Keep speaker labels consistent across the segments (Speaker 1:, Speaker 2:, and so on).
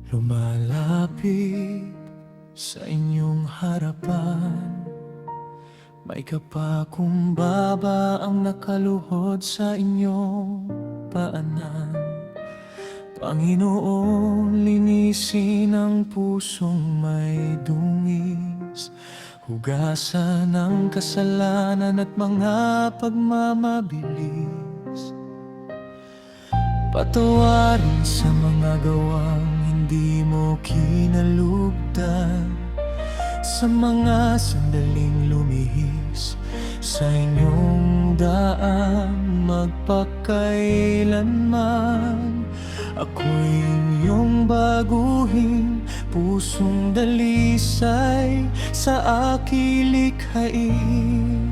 Speaker 1: Lumalapit sa inyong harapan, may kapakumbaba ang nakaluhod sa inyong paanan. Panginoon, linisin ang pusong may dungis, hugasan ang kasalanan at mga pagmamabilis. Patawarin sa mga gawang hindi mo kinalugdan, sa mga sandaling lumihis sa inyong daan magpakailanman. Ako'y iyong baguhin, pusong dalisay sa aking likhain.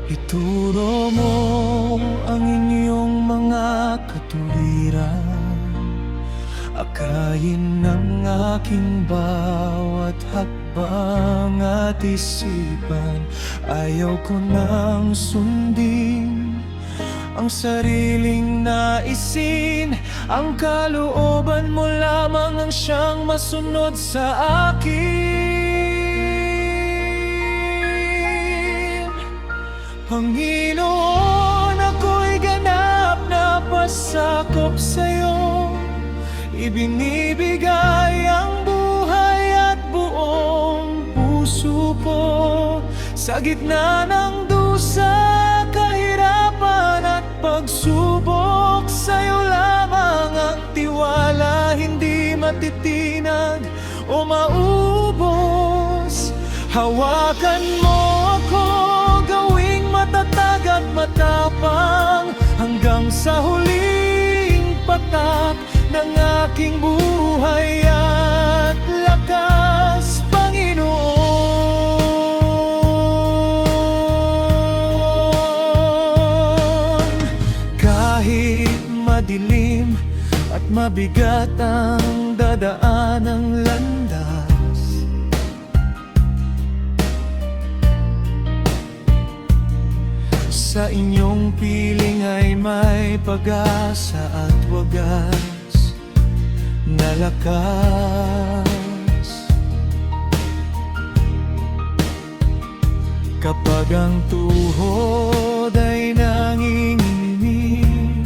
Speaker 1: Ituro mo ang inyong mga katuwiran, akayin ng aking bawat hakbang at isipan. Ayaw ko nang sundin ang sariling naisin, ang kalooban mo lamang ang siyang masunod sa akin. Panginoon, ako'y ganap na pasakop sa'yo, ibinibigay ang buhay at buong puso ko. Sa gitna ng dusa, kahirapan at pagsubok, sa'yo lamang ang tiwala, hindi matitinag o maubos. Hawakan mo ako, gawing matatag at matapang, hanggang sa huling patak ng aking buhay at lakas, Panginoon. Kahit madilim at mabigat ang dadaanang landas, sa inyong piling ay may pag-asa at wagas na lakas. Kapag ang tuhod ay nanginginig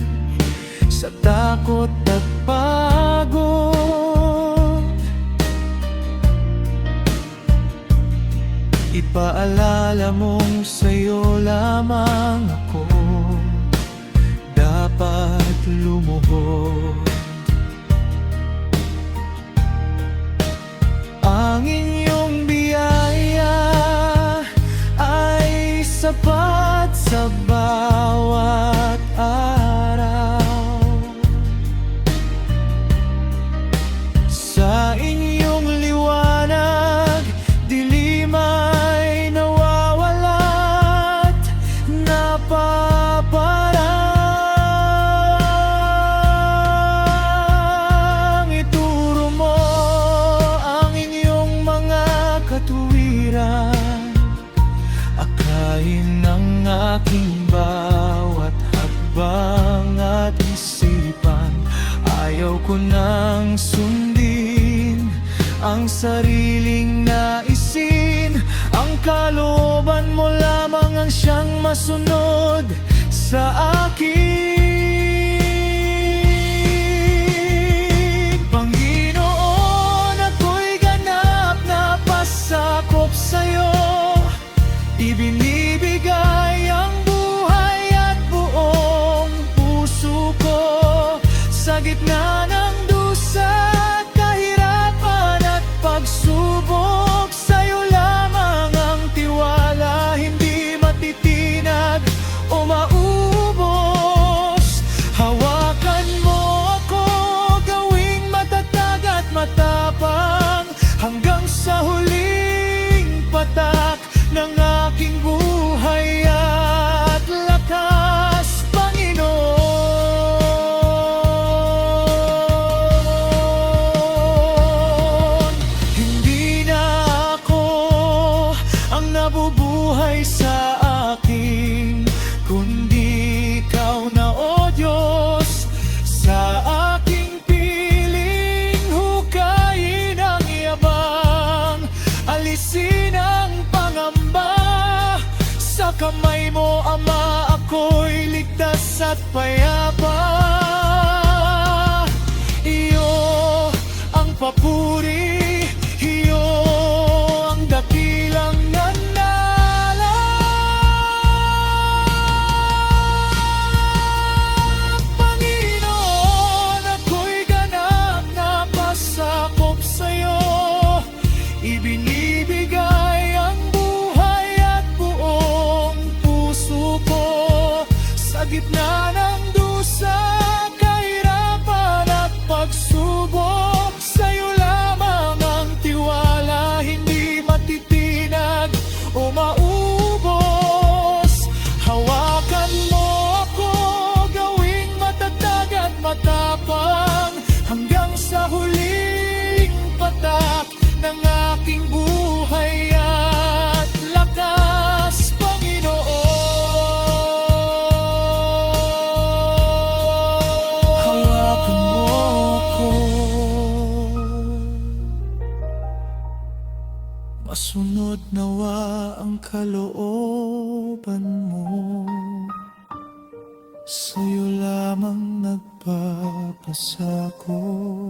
Speaker 1: sa takot at pagod, ipaalala mong sa'yo lamang ako dapat lumuhod. Ang inyong biyaya ay sapat sa bawat araw, sa inyong liwanag dilim ay nawawala't napaparang. Ituro mo ang inyong mga katuwiran, akayin ng aking bawat hakbang at isipan. Ayaw ko nang sundin ang sariling naisin, ang kalooban mo lamang ang siyang masunod sa akin. Panginoon, ako'y ganap na pasakop sa'yo, ibinibigay ang buhay at buong puso ko. Sa gitna ng dusa, kahirapan at pagsubok, sa'yo lamang ang tiwala, hindi matitinag o maubos. ligtas at payapa. Iyo ang papuri, iyo ang dakilang nanala. Panginoon, ako'y ganap na pasakop sa'yo. Ibinibigay ang buhay at buong puso ko. Sa gitna ng dusa, kahirapan at pagsubok, sa'yo lamang ang tiwala, hindi matitinag o maubos. Hawakan mo ako, gawing matatag at matapang, hanggang sa huling patak ng aking buhay at lakas, Panginoon. Hawakan mo ako, masunod nawa ang kalooban mo. Sa'yo lamang nagpapasakop.